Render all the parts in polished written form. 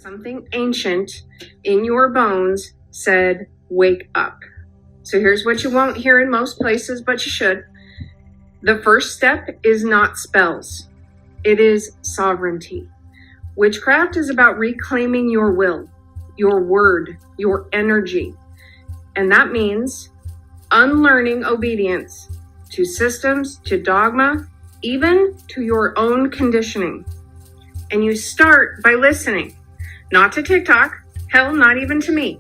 Something ancient in your bones said, wake up. So here's what you won't hear in most places, but you should. The first step is not spells. It is sovereignty. Witchcraft is about reclaiming your will, your word, your energy. And that means unlearning obedience to systems, to dogma, even to your own conditioning. And you start by listening, not to TikTok, hell, not even to me,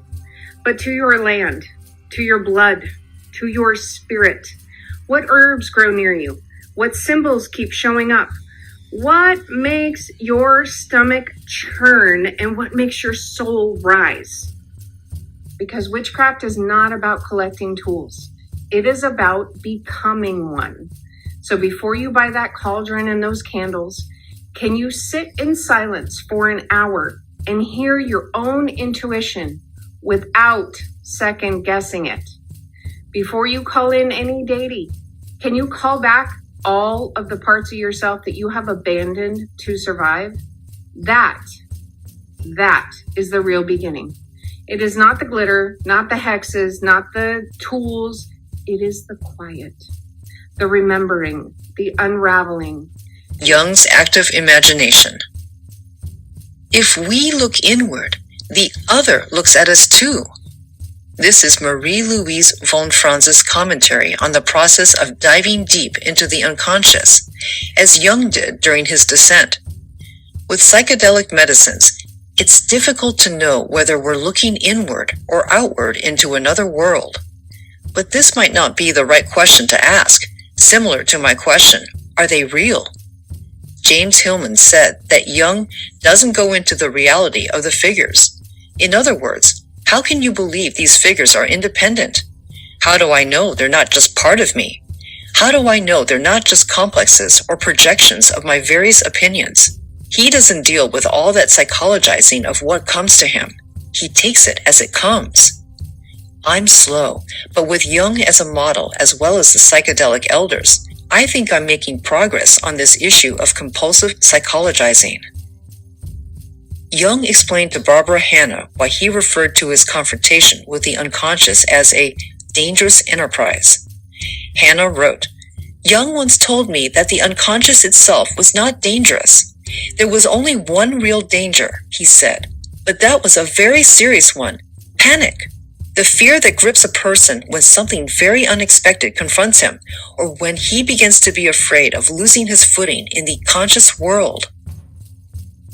but to your land, to your blood, to your spirit. What herbs grow near you? What symbols keep showing up? What makes your stomach churn and what makes your soul rise? Because witchcraft is not about collecting tools. It is about becoming one. So before you buy that cauldron and those candles, can you sit in silence for an hour and hear your own intuition without second guessing it? Before you call in any deity, can you call back all of the parts of yourself that you have abandoned to survive? That is the real beginning. It is not the glitter, not the hexes, not the tools. It is the quiet, the remembering, the unraveling. Jung's active imagination. If we look inward, the other looks at us too. This is Marie-Louise von Franz's commentary on the process of diving deep into the unconscious, as Jung did during his descent. With psychedelic medicines, it's difficult to know whether we're looking inward or outward into another world. But this might not be the right question to ask, similar to my question, are they real? James Hillman said that Jung doesn't go into the reality of the figures. In other words, how can you believe these figures are independent? How do I know they're not just part of me? How do I know they're not just complexes or projections of my various opinions? He doesn't deal with all that psychologizing of what comes to him. He takes it as it comes. I'm slow, but with Jung as a model as well as the psychedelic elders, I think I'm making progress on this issue of compulsive psychologizing. Jung explained to Barbara Hanna why he referred to his confrontation with the unconscious as a dangerous enterprise. Hanna wrote, Jung once told me that the unconscious itself was not dangerous. There was only one real danger, he said, but that was a very serious one, panic. The fear that grips a person when something very unexpected confronts him, or when he begins to be afraid of losing his footing in the conscious world.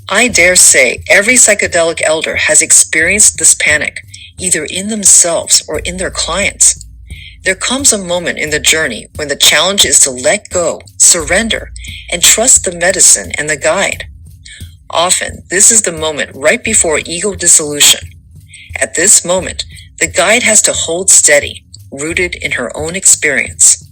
I dare say every psychedelic elder has experienced this panic, either in themselves or in their clients. There comes a moment in the journey when the challenge is to let go, surrender, and trust the medicine and the guide. Often, this is the moment right before ego dissolution. At this moment, the guide has to hold steady, rooted in her own experience.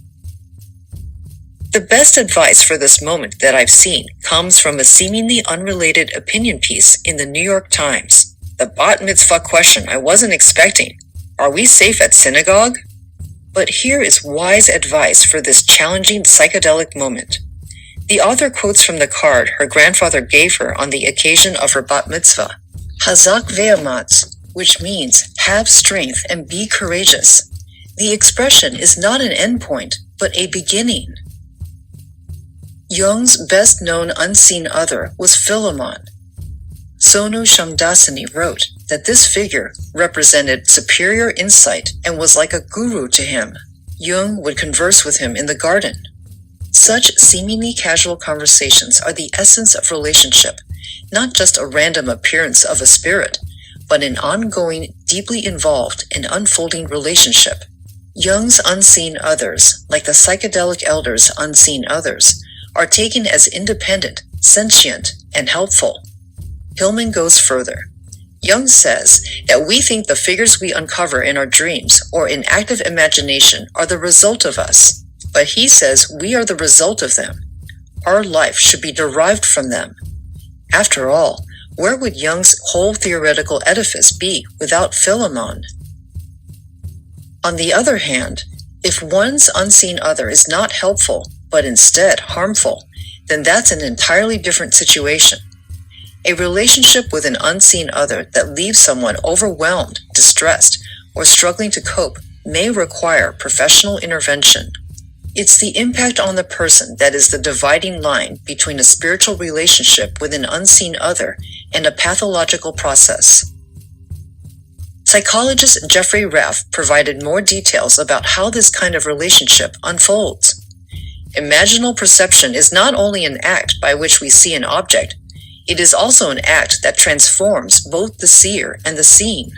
The best advice for this moment that I've seen comes from a seemingly unrelated opinion piece in the New York Times. The bat mitzvah question I wasn't expecting. Are we safe at synagogue? But here is wise advice for this challenging psychedelic moment. The author quotes from the card her grandfather gave her on the occasion of her bat mitzvah. Hazak ve'amatz, which means have strength and be courageous. The expression is not an endpoint, but a beginning. Jung's best-known unseen other was Philemon. Sonu Shamdasani wrote that this figure represented superior insight and was like a guru to him. Jung would converse with him in the garden. Such seemingly casual conversations are the essence of relationship, not just a random appearance of a spirit, but an ongoing, deeply involved and unfolding relationship. Jung's unseen others, like the psychedelic elders' unseen others, are taken as independent, sentient, and helpful. Hillman goes further. Jung says that we think the figures we uncover in our dreams or in active imagination are the result of us, but he says we are the result of them. Our life should be derived from them. After all, where would Jung's whole theoretical edifice be without Philemon? On the other hand, if one's unseen other is not helpful, but instead harmful, then that's an entirely different situation. A relationship with an unseen other that leaves someone overwhelmed, distressed, or struggling to cope may require professional intervention. It's the impact on the person that is the dividing line between a spiritual relationship with an unseen other and a pathological process. Psychologist Jeffrey Raff provided more details about how this kind of relationship unfolds. Imaginal perception is not only an act by which we see an object, it is also an act that transforms both the seer and the seen.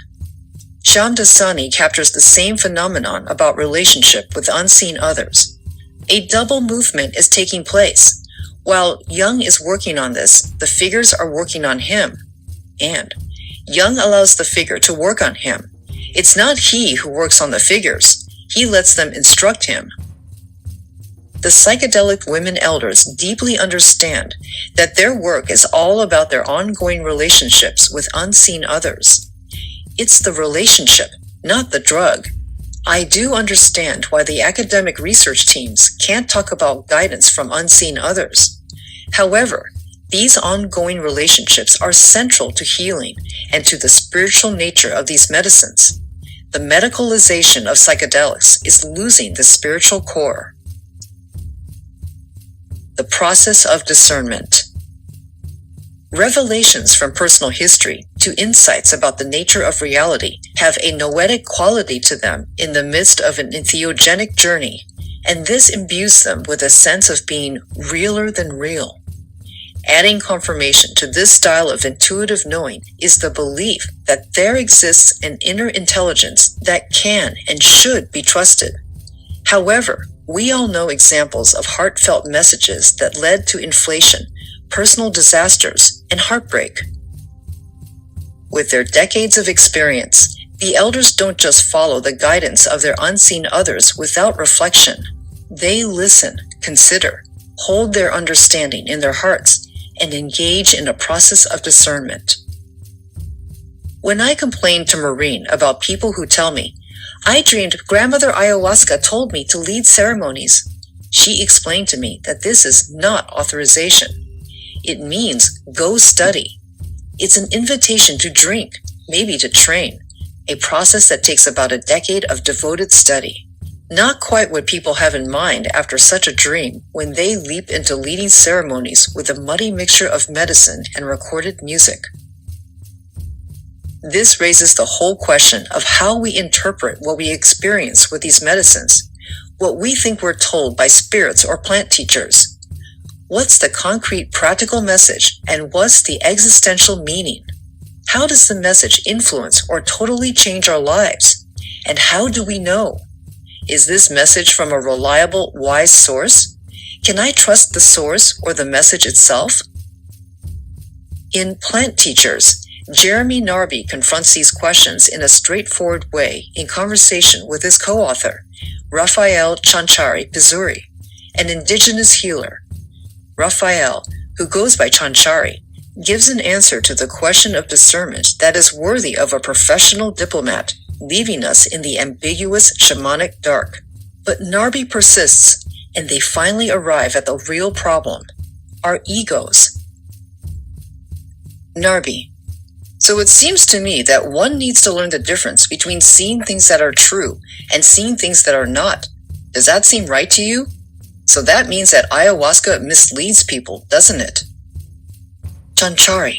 Shamdasani captures the same phenomenon about relationship with unseen others. A double movement is taking place. While Jung is working on this, the figures are working on him. And Jung allows the figure to work on him. It's not he who works on the figures. He lets them instruct him. The psychedelic women elders deeply understand that their work is all about their ongoing relationships with unseen others. It's the relationship, not the drug. I do understand why the academic research teams can't talk about guidance from unseen others. However, these ongoing relationships are central to healing and to the spiritual nature of these medicines. The medicalization of psychedelics is losing the spiritual core. The process of discernment. Revelations from personal history to insights about the nature of reality have a noetic quality to them in the midst of an entheogenic journey, and this imbues them with a sense of being realer than real. Adding confirmation to this style of intuitive knowing is the belief that there exists an inner intelligence that can and should be trusted. However, we all know examples of heartfelt messages that led to inflation, personal disasters, and heartbreak. With their decades of experience, the elders don't just follow the guidance of their unseen others without reflection. They listen, consider, hold their understanding in their hearts, and engage in a process of discernment. When I complain to Maureen about people who tell me, "I dreamed Grandmother Ayahuasca told me to lead ceremonies," she explained to me that this is not authorization. It means go study. It's an invitation to drink, maybe to train, a process that takes about a decade of devoted study. Not quite what people have in mind after such a dream when they leap into leading ceremonies with a muddy mixture of medicine and recorded music. This raises the whole question of how we interpret what we experience with these medicines, what we think we're told by spirits or plant teachers. What's the concrete practical message, and what's the existential meaning? How does the message influence or totally change our lives? And how do we know? Is this message from a reliable, wise source? Can I trust the source or the message itself? In Plant Teachers, Jeremy Narby confronts these questions in a straightforward way in conversation with his co-author, Raphael Chanchari Pizuri, an indigenous healer. Raphael, who goes by Chanchari, gives an answer to the question of discernment that is worthy of a professional diplomat, leaving us in the ambiguous shamanic dark. But Narby persists, and they finally arrive at the real problem, our egos. Narby: so it seems to me that one needs to learn the difference between seeing things that are true and seeing things that are not. Does that seem right to you? So that means that ayahuasca misleads people, doesn't it? Chanchari: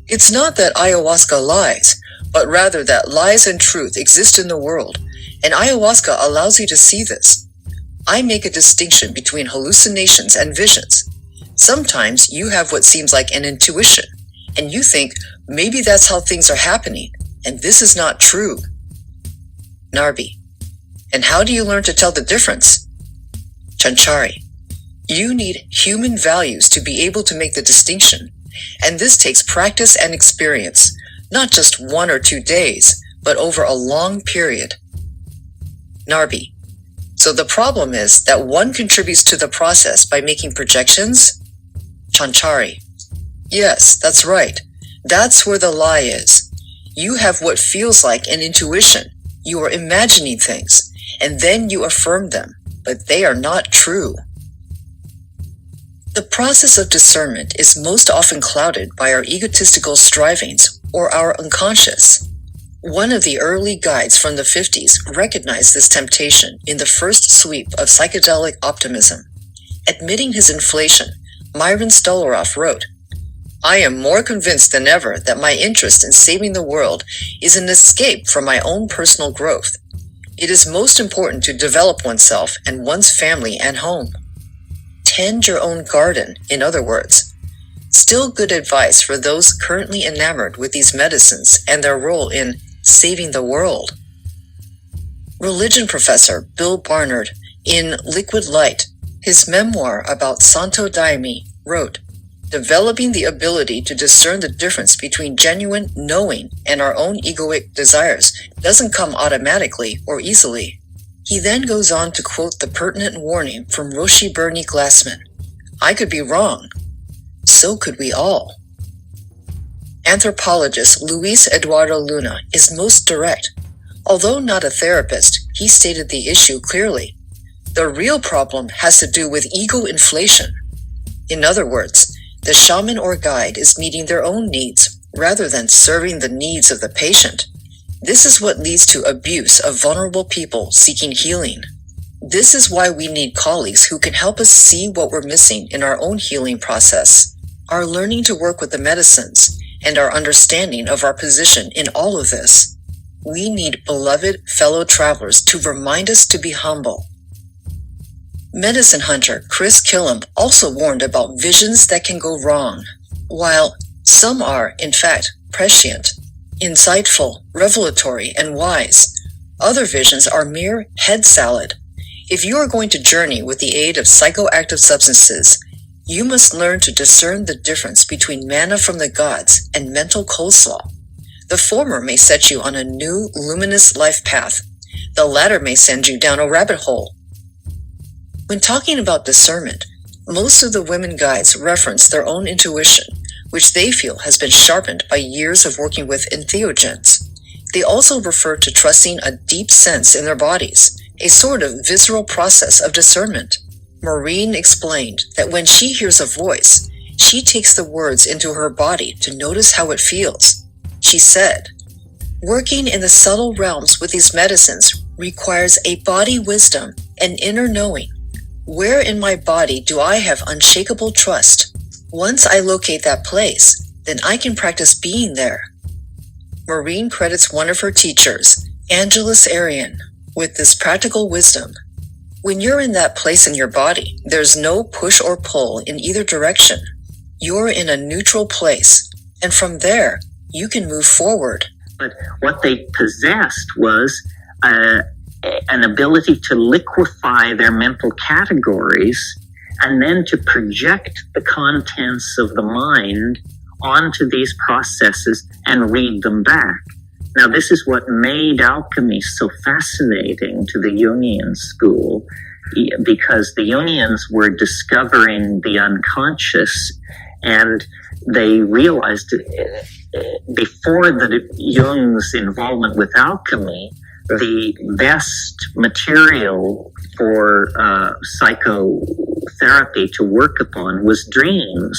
it's not that ayahuasca lies, but rather that lies and truth exist in the world, and ayahuasca allows you to see this. I make a distinction between hallucinations and visions. Sometimes you have what seems like an intuition, and you think, maybe that's how things are happening, and this is not true. Narby: and how do you learn to tell the difference? Chanchari: you need human values to be able to make the distinction, and this takes practice and experience, not just 1 or 2 days, but over a long period. Narby: so the problem is that one contributes to the process by making projections? Chanchari: yes, that's right. That's where the lie is. You have what feels like an intuition. You are imagining things, and then you affirm them, but they are not true. The process of discernment is most often clouded by our egotistical strivings or our unconscious. One of the early guides from the 50s recognized this temptation in the first sweep of psychedelic optimism. Admitting his inflation, Myron Stolaroff wrote, "I am more convinced than ever that my interest in saving the world is an escape from my own personal growth. It is most important to develop oneself and one's family and home. Tend your own garden, in other words." Still good advice for those currently enamored with these medicines and their role in saving the world. Religion professor Bill Barnard, in Liquid Light, his memoir about Santo Daime, wrote, "Developing the ability to discern the difference between genuine knowing and our own egoic desires doesn't come automatically or easily." He then goes on to quote the pertinent warning from Roshi Bernie Glassman, "I could be wrong. So could we all." Anthropologist Luis Eduardo Luna is most direct. Although not a therapist, he stated the issue clearly. The real problem has to do with ego inflation. In other words, the shaman or guide is meeting their own needs rather than serving the needs of the patient. This is what leads to abuse of vulnerable people seeking healing. This is why we need colleagues who can help us see what we're missing in our own healing process, our learning to work with the medicines, and our understanding of our position in all of this. We need beloved fellow travelers to remind us to be humble. Medicine hunter Chris Killam also warned about visions that can go wrong. While some are, in fact, prescient, insightful, revelatory, and wise, other visions are mere head salad. If you are going to journey with the aid of psychoactive substances, you must learn to discern the difference between manna from the gods and mental coleslaw. The former may set you on a new, luminous life path. The latter may send you down a rabbit hole. When talking about discernment, most of the women guides reference their own intuition, which they feel has been sharpened by years of working with entheogens. They also refer to trusting a deep sense in their bodies, a sort of visceral process of discernment. Maureen explained that when she hears a voice, she takes the words into her body to notice how it feels. She said, "Working in the subtle realms with these medicines requires a body wisdom and inner knowing. Where in my body do I have unshakable trust? Once I locate that place, then I can practice being there." Maureen credits one of her teachers, Angelus Arian, with this practical wisdom. When you're in that place in your body, there's no push or pull in either direction. You're in a neutral place, and from there, you can move forward. But what they possessed was an ability to liquefy their mental categories and then to project the contents of the mind onto these processes and read them back. Now, this is what made alchemy so fascinating to the Jungian school, because the Jungians were discovering the unconscious, and they realized before Jung's involvement with alchemy, the best material for psychotherapy to work upon was dreams,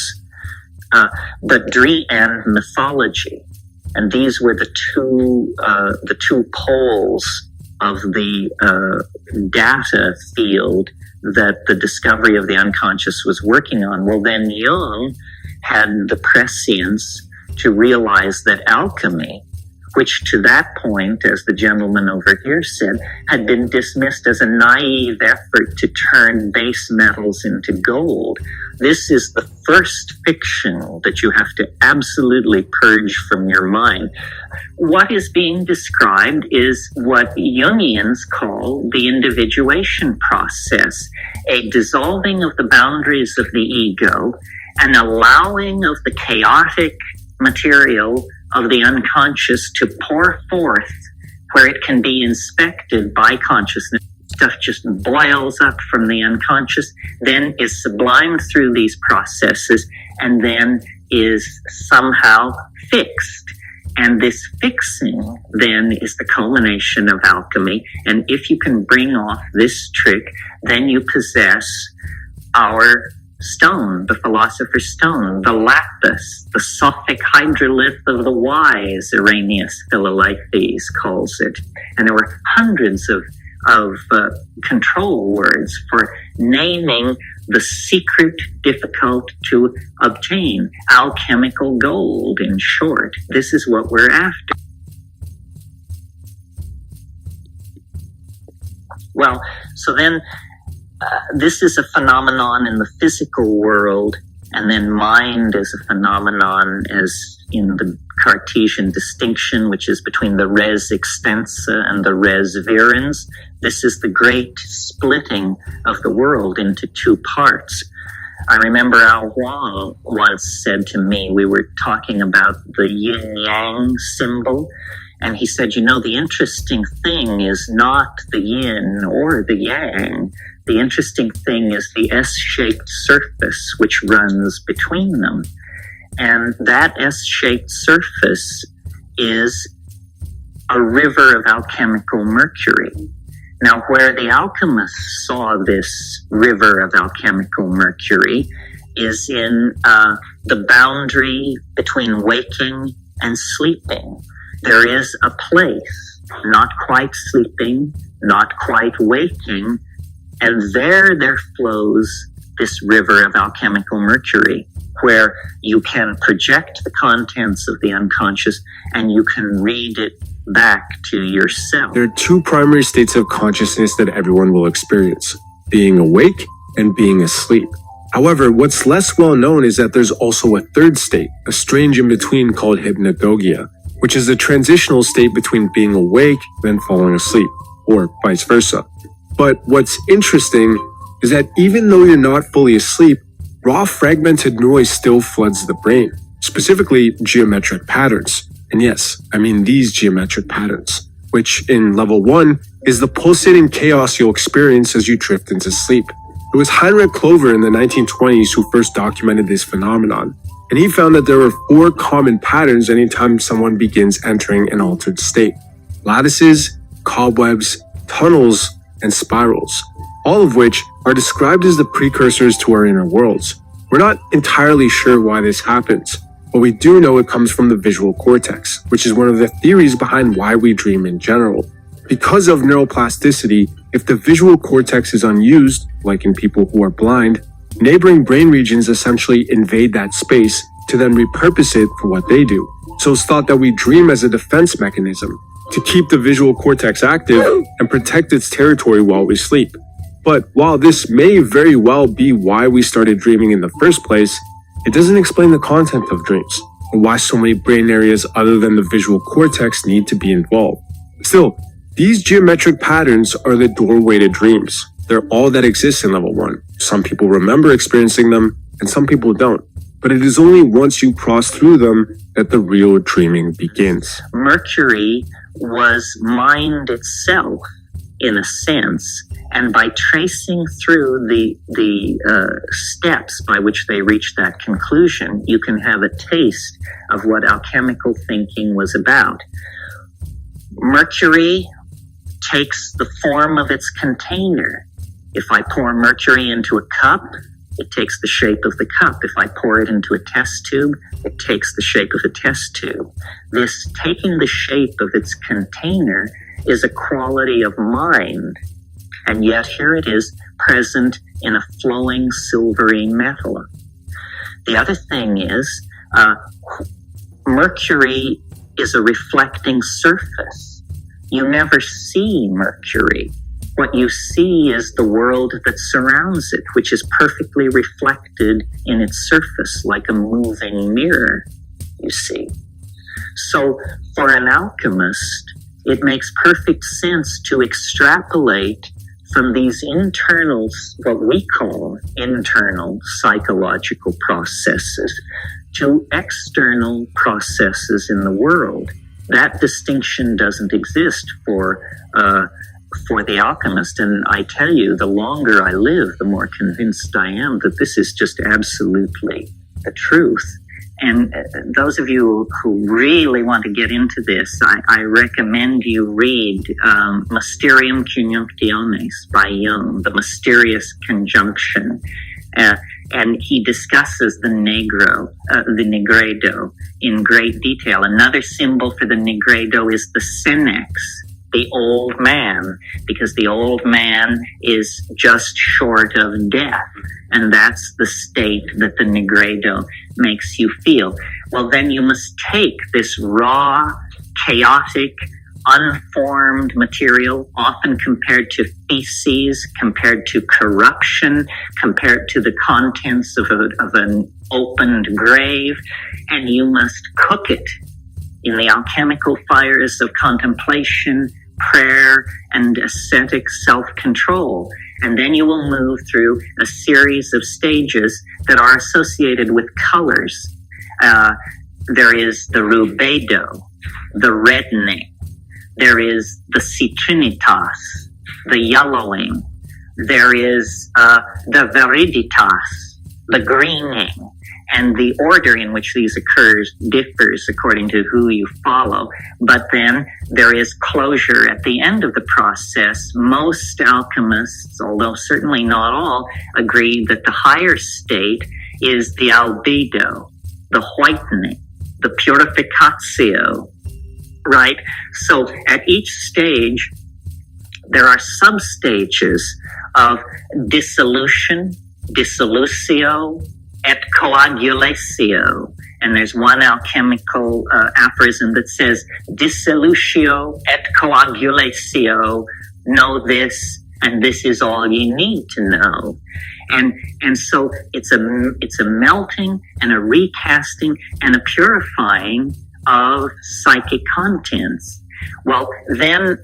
but dream and mythology. And these were the two poles of the data field that the discovery of the unconscious was working on. Well, then Jung had the prescience to realize that alchemy, which to that point, as the gentleman over here said, had been dismissed as a naive effort to turn base metals into gold. This is the first fiction that you have to absolutely purge from your mind. What is being described is what Jungians call the individuation process, a dissolving of the boundaries of the ego, an allowing of the chaotic material of the unconscious to pour forth where it can be inspected by consciousness. Stuff just boils up from the unconscious, then is sublimed through these processes, and then is somehow fixed. And this fixing then is the culmination of alchemy. And if you can bring off this trick, then you possess our stone, the philosopher's stone, the lapis, the Sophic hydrolith of the wise, Irenaeus Philalethes calls it. And there were hundreds of control words for naming the secret difficult to obtain, alchemical gold, in short. This is what we're after. Well, so then this is a phenomenon in the physical world, and then mind is a phenomenon as in the Cartesian distinction, which is between the res extensa and the res virens. This is the great splitting of the world into two parts. I remember Al Huang once said to me, we were talking about the yin-yang symbol, and he said, you know, the interesting thing is not the yin or the yang. The interesting thing is the S-shaped surface which runs between them. And that S-shaped surface is a river of alchemical mercury. Now, where the alchemists saw this river of alchemical mercury is in the boundary between waking and sleeping. There is a place, not quite sleeping, not quite waking, and there flows this river of alchemical mercury, where you can project the contents of the unconscious and you can read it back to yourself. There are two primary states of consciousness that everyone will experience: being awake and being asleep. However, what's less well known is that there's also a third state, a strange in-between called hypnagogia, which is a transitional state between being awake and falling asleep, or vice versa. But what's interesting is that even though you're not fully asleep, raw fragmented noise still floods the brain, specifically geometric patterns. And yes, I mean these geometric patterns, which in level 1 is the pulsating chaos you'll experience as you drift into sleep. It was Heinrich Clover in the 1920s who first documented this phenomenon, and he found that there are 4 common patterns anytime someone begins entering an altered state: lattices, cobwebs, tunnels, and spirals, all of which are described as the precursors to our inner worlds. We're not entirely sure why this happens, but we do know it comes from the visual cortex, which is one of the theories behind why we dream in general. Because of neuroplasticity, if the visual cortex is unused, like in people who are blind, neighboring brain regions essentially invade that space to then repurpose it for what they do. So it's thought that we dream as a defense mechanism, to keep the visual cortex active and protect its territory while we sleep. But while this may very well be why we started dreaming in the first place, it doesn't explain the content of dreams, or why so many brain areas other than the visual cortex need to be involved. Still, these geometric patterns are the doorway to dreams. They're all that exists in level 1. Some people remember experiencing them, and some people don't. But it is only once you cross through them that the real dreaming begins. Mercury was mind itself, in a sense, and by tracing through the steps by which they reached that conclusion, you can have a taste of what alchemical thinking was about. Mercury takes the form of its container. If I pour mercury into a cup, it takes the shape of the cup. If I pour it into a test tube, it takes the shape of a test tube. This taking the shape of its container is a quality of mind, and yet here it is present in a flowing silvery metal. The other thing is, mercury is a reflecting surface. You never see mercury. What you see is the world that surrounds it, which is perfectly reflected in its surface like a moving mirror, you see. So for an alchemist, it makes perfect sense to extrapolate from these internal, what we call internal psychological processes, to external processes in the world. That distinction doesn't exist for the alchemist, and I tell you, the longer I live, the more convinced I am that this is just absolutely the truth. And those of you who really want to get into this, I recommend you read Mysterium Conjunctionis by Jung, The Mysterious Conjunction. And he discusses the negredo in great detail. Another symbol for the negredo is the senex, the old man, because the old man is just short of death. And that's the state that the negredo makes you feel. Well, then you must take this raw, chaotic, unformed material, often compared to feces, compared to corruption, compared to the contents of an opened grave, and you must cook it in the alchemical fires of contemplation, prayer, and ascetic self-control. And then you will move through a series of stages that are associated with colors. There is the rubedo, the reddening. There is the citrinitas, the yellowing. There is the viriditas, the greening. And the order in which these occurs differs according to who you follow. But then there is closure at the end of the process. Most alchemists, although certainly not all, agree that the higher state is the albedo, the whitening, the purificatio, right? So at each stage, there are sub-stages of dissolution, dissolutio, et coagulatio. And there's one alchemical aphorism that says, dissolutio et coagulatio, know this, and this is all you need to know. And so it's a melting and a recasting and a purifying of psychic contents. Well, then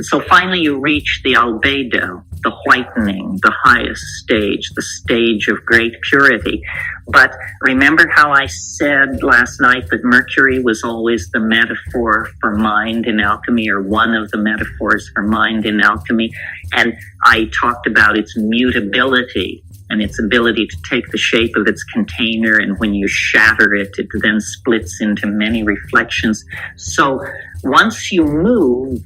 so finally you reach the albedo, the whitening, the highest stage, the stage of great purity. But remember how I said last night that Mercury was always the metaphor for mind in alchemy, or one of the metaphors for mind in alchemy? And I talked about its mutability and its ability to take the shape of its container, and when you shatter it, it then splits into many reflections. So once you move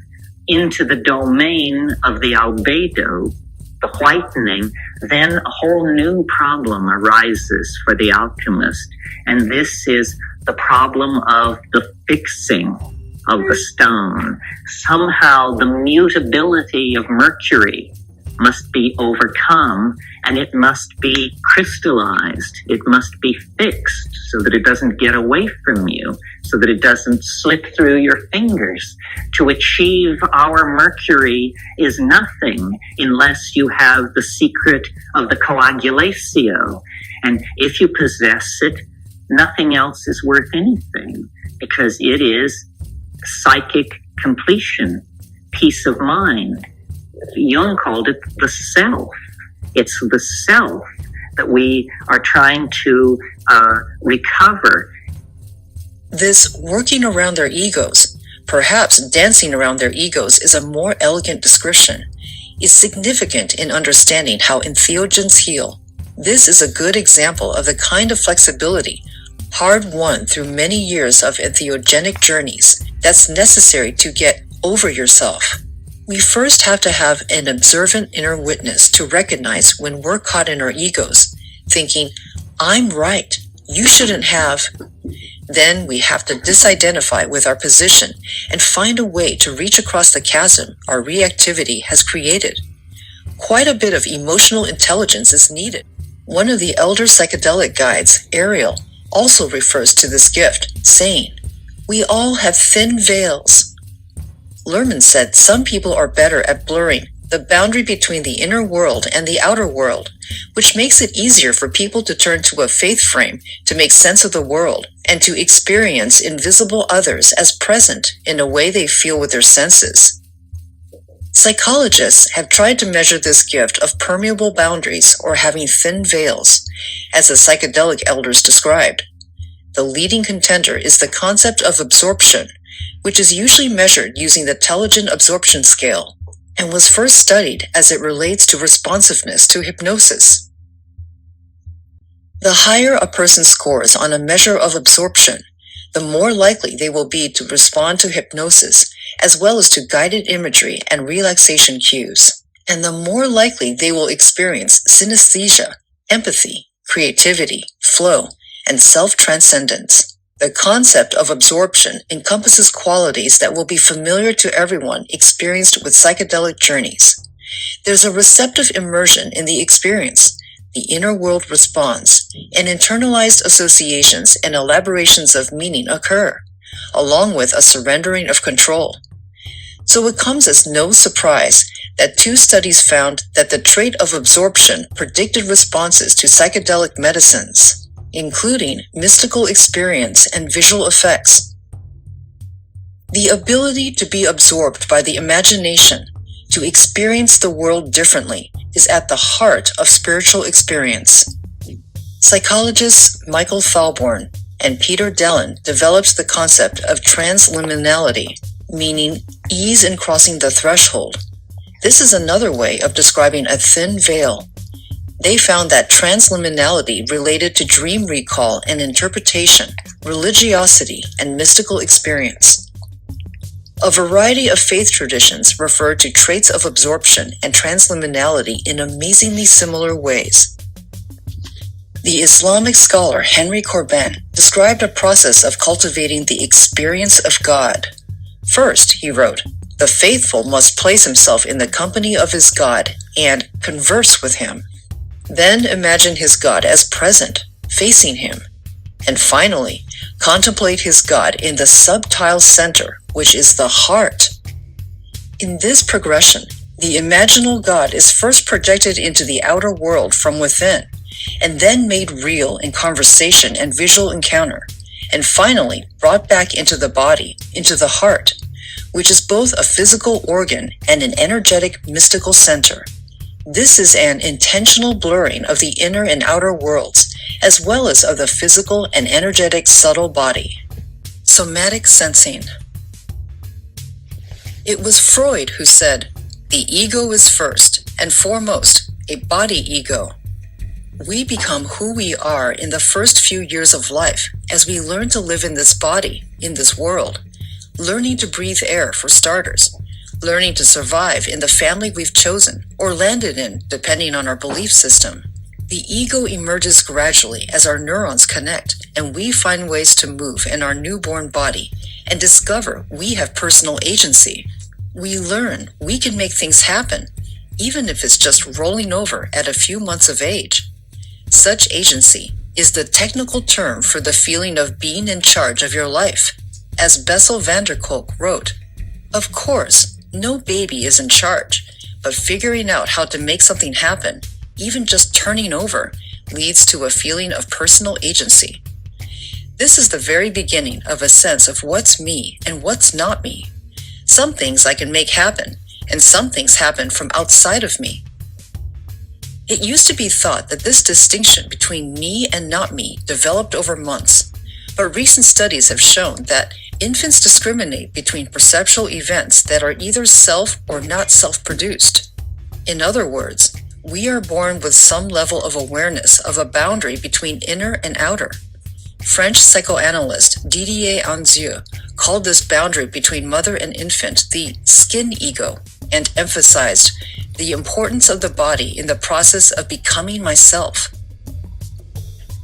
into the domain of the albedo, the whitening, then a whole new problem arises for the alchemist. And this is the problem of the fixing of the stone. Somehow the mutability of Mercury must be overcome, and it must be crystallized. It must be fixed so that it doesn't get away from you, so that it doesn't slip through your fingers. To achieve our Mercury is nothing unless you have the secret of the coagulatio. And if you possess it, nothing else is worth anything, because it is psychic completion, peace of mind. Jung called it the self. It's the self that we are trying to recover. This working around their egos, perhaps dancing around their egos is a more elegant description, is significant in understanding how entheogens heal. This is a good example of the kind of flexibility, hard-won through many years of entheogenic journeys, that's necessary to get over yourself. We first have to have an observant inner witness to recognize when we're caught in our egos, thinking, I'm right, you shouldn't have. Then we have to disidentify with our position and find a way to reach across the chasm our reactivity has created. Quite a bit of emotional intelligence is needed. One of the elder psychedelic guides, Ariel, also refers to this gift, saying, we all have thin veils. Lerman said some people are better at blurring the boundary between the inner world and the outer world, which makes it easier for people to turn to a faith frame to make sense of the world and to experience invisible others as present in a way they feel with their senses. Psychologists have tried to measure this gift of permeable boundaries or having thin veils, as the psychedelic elders described. The leading contender is the concept of absorption, which is usually measured using the Telegin Absorption Scale, and was first studied as it relates to responsiveness to hypnosis. The higher a person scores on a measure of absorption, the more likely they will be to respond to hypnosis, as well as to guided imagery and relaxation cues. and the more likely they will experience synesthesia, empathy, creativity, flow, and self-transcendence. The concept of absorption encompasses qualities that will be familiar to everyone experienced with psychedelic journeys. There's a receptive immersion in the experience. The inner world responds, and internalized associations and elaborations of meaning occur, along with a surrendering of control. So it comes as no surprise that 2 studies found that the trait of absorption predicted responses to psychedelic medicines, including mystical experience and visual effects. The ability to be absorbed by the imagination, to experience the world differently, is at the heart of spiritual experience. Psychologists Michael Falborn and Peter Dellin developed the concept of transliminality, meaning ease in crossing the threshold. This is another way of describing a thin veil. They found that transliminality related to dream recall and interpretation, religiosity, and mystical experience. A variety of faith traditions refer to traits of absorption and transliminality in amazingly similar ways. The Islamic scholar Henry Corbin described a process of cultivating the experience of God. First, he wrote, the faithful must place himself in the company of his God and converse with him. Then imagine his God as present, facing him. And finally, contemplate his God in the subtile center, which is the heart. In this progression, the imaginal God is first projected into the outer world from within, and then made real in conversation and visual encounter, and finally brought back into the body, into the heart, which is both a physical organ and an energetic mystical center. This is an intentional blurring of the inner and outer worlds, as well as of the physical and energetic subtle body. Somatic sensing. It was Freud who said, "The ego is first and foremost a body ego." We become who we are in the first few years of life as we learn to live in this body, in this world, learning to breathe air for starters, learning to survive in the family we've chosen or landed in, depending on our belief system. The ego emerges gradually as our neurons connect and we find ways to move in our newborn body and discover we have personal agency. We learn we can make things happen, even if it's just rolling over at a few months of age. Such agency is the technical term for the feeling of being in charge of your life. As Bessel van der Kolk wrote, "Of course, no baby is in charge, but figuring out how to make something happen, even just turning over, leads to a feeling of personal agency." This is the very beginning of a sense of what's me and what's not me. Some things I can make happen, and some things happen from outside of me. It used to be thought that this distinction between me and not me developed over months, but recent studies have shown that infants discriminate between perceptual events that are either self or not self-produced. In other words, we are born with some level of awareness of a boundary between inner and outer. French psychoanalyst Didier Anzieu called this boundary between mother and infant the skin ego and emphasized the importance of the body in the process of becoming myself.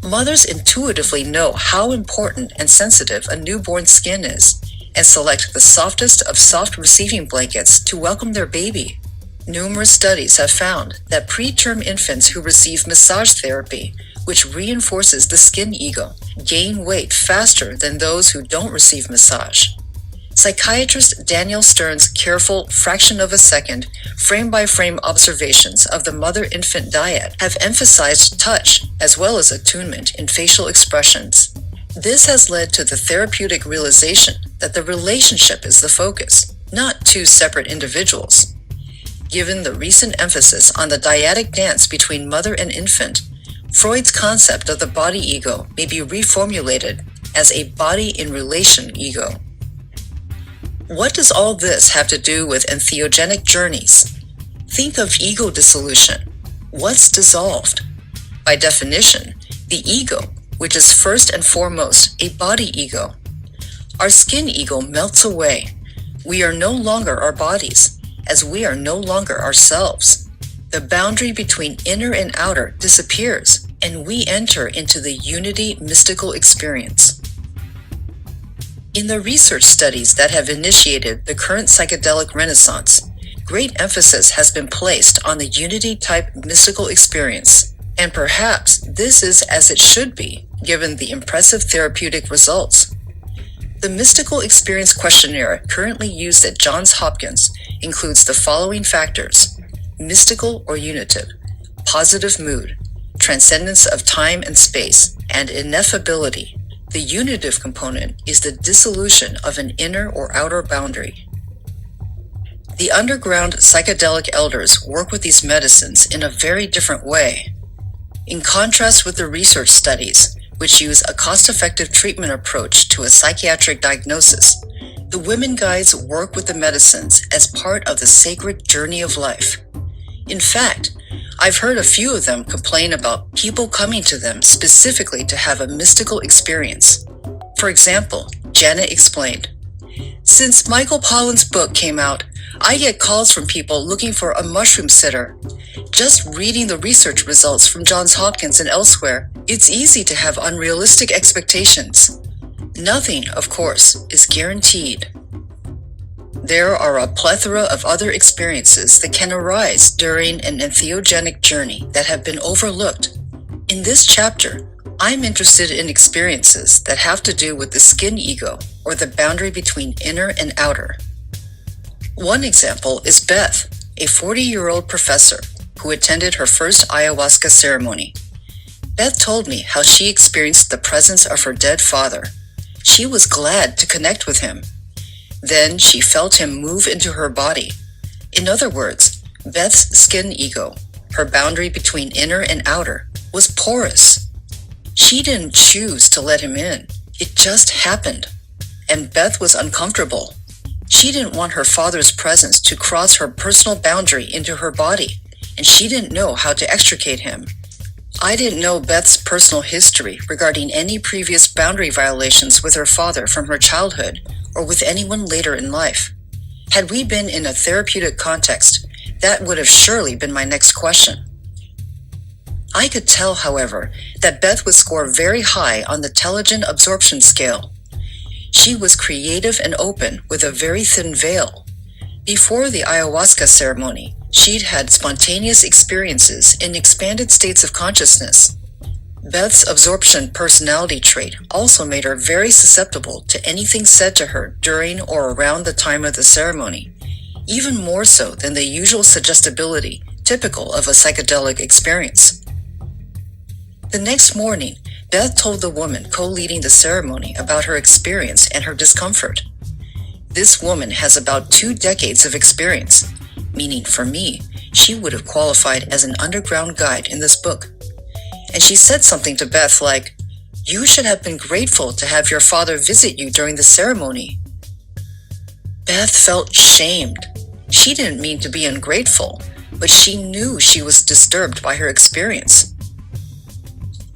Mothers intuitively know how important and sensitive a newborn skin is and select the softest of soft receiving blankets to welcome their baby. Numerous studies have found that preterm infants who receive massage therapy, which reinforces the skin ego, gain weight faster than those who don't receive massage. Psychiatrist Daniel Stern's careful, fraction of a second, frame-by-frame observations of the mother-infant dyad have emphasized touch as well as attunement in facial expressions. This has led to the therapeutic realization that the relationship is the focus, not two separate individuals. Given the recent emphasis on the dyadic dance between mother and infant, Freud's concept of the body ego may be reformulated as a body-in-relation ego. What does all this have to do with entheogenic journeys? Think of ego dissolution. What's dissolved? By definition, the ego, which is first and foremost a body ego. Our skin ego melts away. We are no longer our bodies. as we are no longer ourselves. The boundary between inner and outer disappears, and we enter into the unity mystical experience. In the research studies that have initiated the current psychedelic renaissance, great emphasis has been placed on the unity-type mystical experience, and perhaps this is as it should be, given the impressive therapeutic results. The Mystical Experience Questionnaire currently used at Johns Hopkins includes the following factors: mystical or unitive, positive mood, transcendence of time and space, and ineffability. The unitive component is the dissolution of an inner or outer boundary. The underground psychedelic elders work with these medicines in a very different way. In contrast with the research studies, which use a cost-effective treatment approach to a psychiatric diagnosis, the women guides work with the medicines as part of the sacred journey of life. In fact, I've heard a few of them complain about people coming to them specifically to have a mystical experience. For example, Janet explained, "Since Michael Pollan's book came out, I get calls from people looking for a mushroom sitter. Just reading the research results from Johns Hopkins and elsewhere, it's easy to have unrealistic expectations. Nothing, of course, is guaranteed." There are a plethora of other experiences that can arise during an entheogenic journey that have been overlooked. In this chapter, I'm interested in experiences that have to do with the skin ego, or the boundary between inner and outer. One example is Beth, a 40-year-old professor who attended her first ayahuasca ceremony. Beth told me how she experienced the presence of her dead father. She was glad to connect with him. Then she felt him move into her body. In other words, Beth's skin ego, her boundary between inner and outer, was porous. She didn't choose to let him in. It just happened. And Beth was uncomfortable. She didn't want her father's presence to cross her personal boundary into her body, and she didn't know how to extricate him. I didn't know Beth's personal history regarding any previous boundary violations with her father from her childhood or with anyone later in life. Had we been in a therapeutic context, that would have surely been my next question. I could tell, however, that Beth would score very high on the Telogen Absorption Scale. She was creative and open with a very thin veil. Before the ayahuasca ceremony, she'd had spontaneous experiences in expanded states of consciousness. Beth's absorption personality trait also made her very susceptible to anything said to her during or around the time of the ceremony, even more so than the usual suggestibility typical of a psychedelic experience. The next morning, Beth told the woman co-leading the ceremony about her experience and her discomfort. This woman has about 2 decades of experience, meaning for me, she would have qualified as an underground guide in this book. And she said something to Beth like, "You should have been grateful to have your father visit you during the ceremony." Beth felt shamed. She didn't mean to be ungrateful, but she knew she was disturbed by her experience.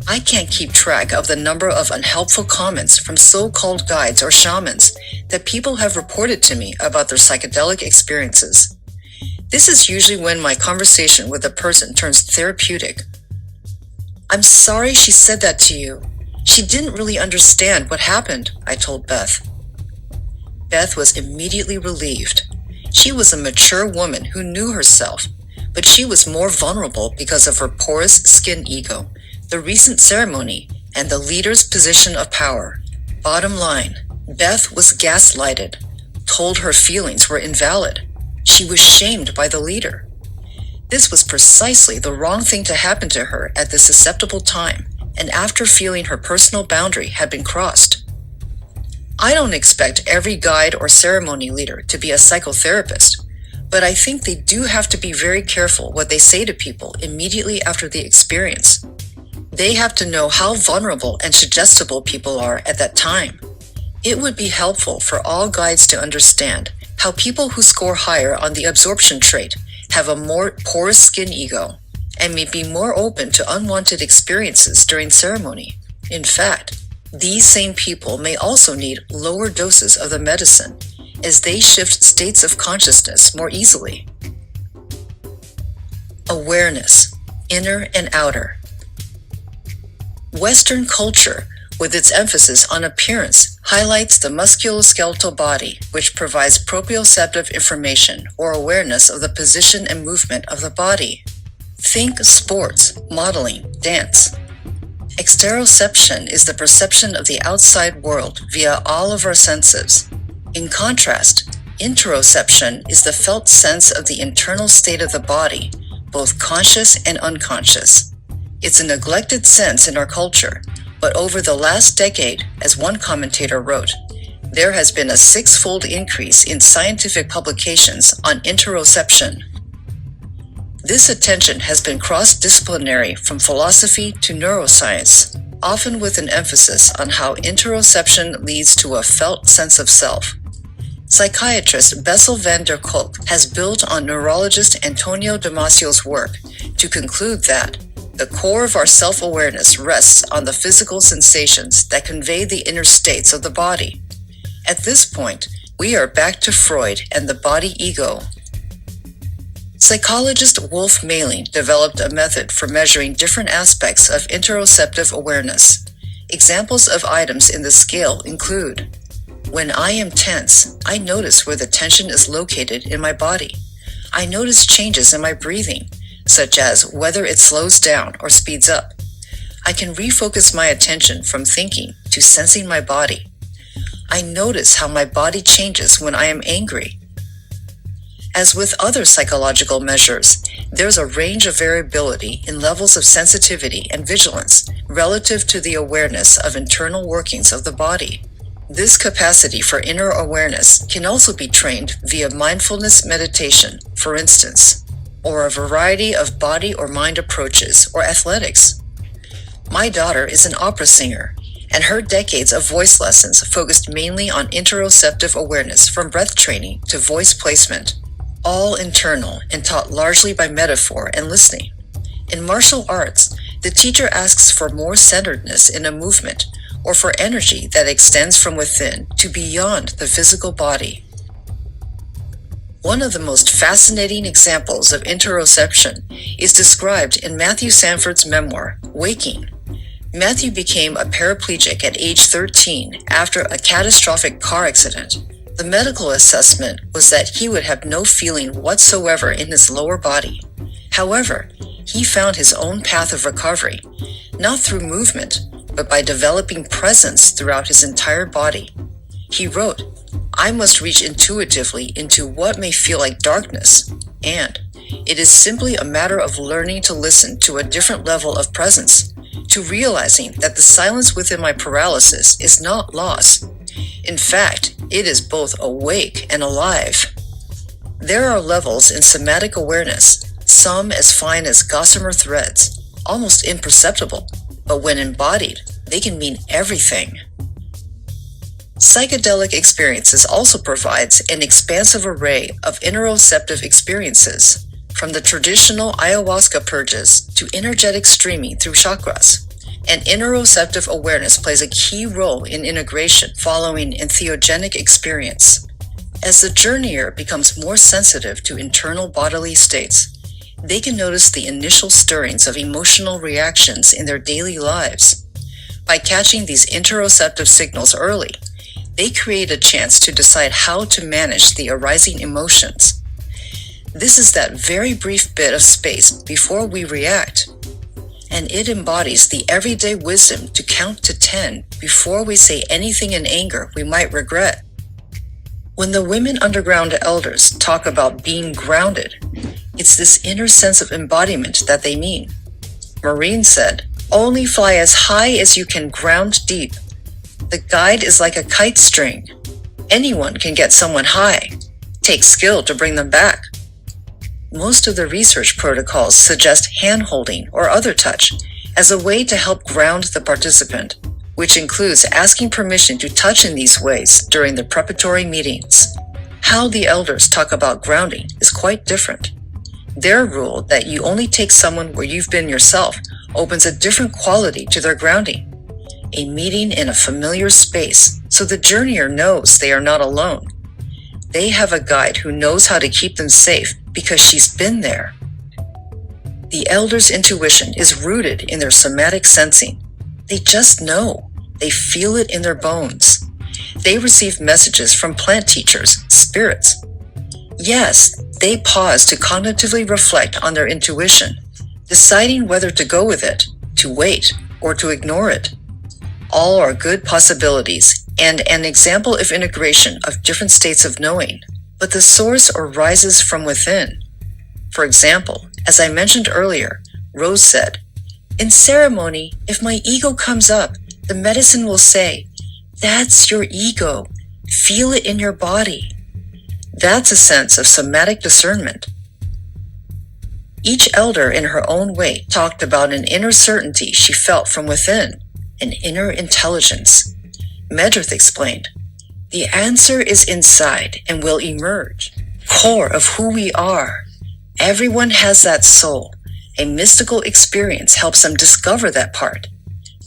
I can't keep track of the number of unhelpful comments from so-called guides or shamans that people have reported to me about their psychedelic experiences. This is usually when my conversation with a person turns therapeutic. "I'm sorry she said that to you. She didn't really understand what happened," I told Beth. Beth was immediately relieved. She was a mature woman who knew herself, but she was more vulnerable because of her porous skin ego, the recent ceremony, and the leader's position of power. Bottom line, Beth was gaslighted, told her feelings were invalid. She was shamed by the leader. This was precisely the wrong thing to happen to her at this susceptible time, and after feeling her personal boundary had been crossed. I don't expect every guide or ceremony leader to be a psychotherapist, but I think they do have to be very careful what they say to people immediately after the experience. They have to know how vulnerable and suggestible people are at that time. It would be helpful for all guides to understand how people who score higher on the absorption trait have a more porous skin ego and may be more open to unwanted experiences during ceremony. In fact, these same people may also need lower doses of the medicine as they shift states of consciousness more easily. Awareness, inner and outer. Western culture, with its emphasis on appearance, highlights the musculoskeletal body, which provides proprioceptive information or awareness of the position and movement of the body. Think sports, modeling, dance. Exteroception is the perception of the outside world via all of our senses. In contrast, interoception is the felt sense of the internal state of the body, both conscious and unconscious. It's a neglected sense in our culture, but over the last decade, as one commentator wrote, there has been a six-fold increase in scientific publications on interoception. This attention has been cross-disciplinary from philosophy to neuroscience, often with an emphasis on how interoception leads to a felt sense of self. Psychiatrist Bessel van der Kolk has built on neurologist Antonio Damasio's work to conclude that the core of our self-awareness rests on the physical sensations that convey the inner states of the body. At this point, we are back to Freud and the body ego. Psychologist Wolf Mehling developed a method for measuring different aspects of interoceptive awareness. Examples of items in the scale include: when I am tense, I notice where the tension is located in my body. I notice changes in my breathing, such as whether it slows down or speeds up. I can refocus my attention from thinking to sensing my body. I notice how my body changes when I am angry. As with other psychological measures, there's a range of variability in levels of sensitivity and vigilance relative to the awareness of internal workings of the body. This capacity for inner awareness can also be trained via mindfulness meditation, for instance, or a variety of body or mind approaches, or athletics. My daughter is an opera singer, and her decades of voice lessons focused mainly on interoceptive awareness from breath training to voice placement, all internal and taught largely by metaphor and listening. In martial arts, the teacher asks for more centeredness in a movement, or for energy that extends from within to beyond the physical body. One of the most fascinating examples of interoception is described in Matthew Sanford's memoir, Waking. Matthew became a paraplegic at age 13 after a catastrophic car accident. The medical assessment was that he would have no feeling whatsoever in his lower body. However, he found his own path of recovery, not through movement, but by developing presence throughout his entire body. He wrote, "I must reach intuitively into what may feel like darkness, and it is simply a matter of learning to listen to a different level of presence, to realizing that the silence within my paralysis is not lost. In fact, it is both awake and alive." There are levels in somatic awareness, some as fine as gossamer threads, almost imperceptible, but when embodied, they can mean everything. Psychedelic experiences also provides an expansive array of interoceptive experiences, from the traditional ayahuasca purges to energetic streaming through chakras. And interoceptive awareness plays a key role in integration following entheogenic experience. As the journeyer becomes more sensitive to internal bodily states, they can notice the initial stirrings of emotional reactions in their daily lives. By catching these interoceptive signals early, they create a chance to decide how to manage the arising emotions. This is that very brief bit of space before we react, and it embodies the everyday wisdom to count to 10 before we say anything in anger we might regret. When the women underground elders talk about being grounded, it's this inner sense of embodiment that they mean. Maureen said, "Only fly as high as you can ground deep. The guide is like a kite string. Anyone can get someone high. Takes skill to bring them back." Most of the research protocols suggest hand-holding or other touch as a way to help ground the participant, which includes asking permission to touch in these ways during the preparatory meetings. How the elders talk about grounding is quite different. Their rule that you only take someone where you've been yourself opens a different quality to their grounding. A meeting in a familiar space, so the journeyer knows they are not alone. they have a guide who knows how to keep them safe because she's been there. The elder's intuition is rooted in their somatic sensing. They just know. They feel it in their bones. They receive messages from plant teachers, spirits. Yes, they pause to cognitively reflect on their intuition, deciding whether to go with it, to wait, or to ignore it. All are good possibilities and an example of integration of different states of knowing, but the source arises from within. For example, as I mentioned earlier, Rose said, "In ceremony, if my ego comes up, the medicine will say, 'That's your ego. Feel it in your body.' That's a sense of somatic discernment." Each elder in her own way talked about an inner certainty she felt from within, an inner intelligence. Medrith explained, "The answer is inside and will emerge, core of who we are. Everyone has that soul. A mystical experience helps them discover that part.